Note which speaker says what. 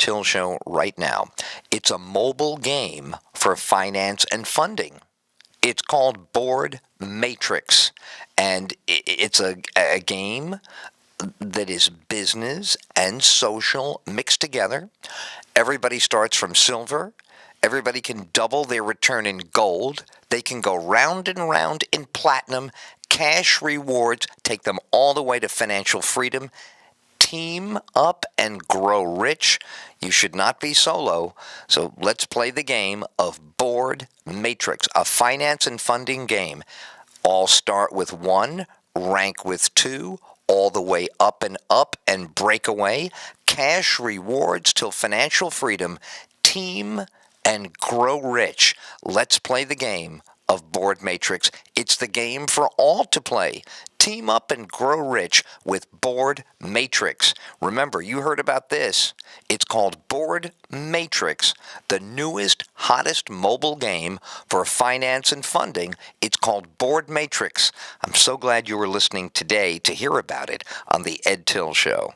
Speaker 1: Till Show right now. It's a mobile game for finance and funding. It's called Board Matrix, and it's a game that is business and social mixed together. Everybody starts from silver. Everybody can double their return in gold. They can go round and round in platinum. Cash rewards take them all the way to financial freedom. Team up and grow rich. You should not be solo. So let's play the game of Board Matrix, a finance and funding game. All start with 1, rank with 2, all the way up and break away. Cash rewards till financial freedom. Team and grow rich. Let's play the game of Board Matrix. It's the game for all to play. Team up and grow rich with Board Matrix. Remember, you heard about this. It's called Board Matrix, the newest, hottest mobile game for finance and funding. It's called Board Matrix. I'm so glad you were listening today to hear about it on the Ed Till Show.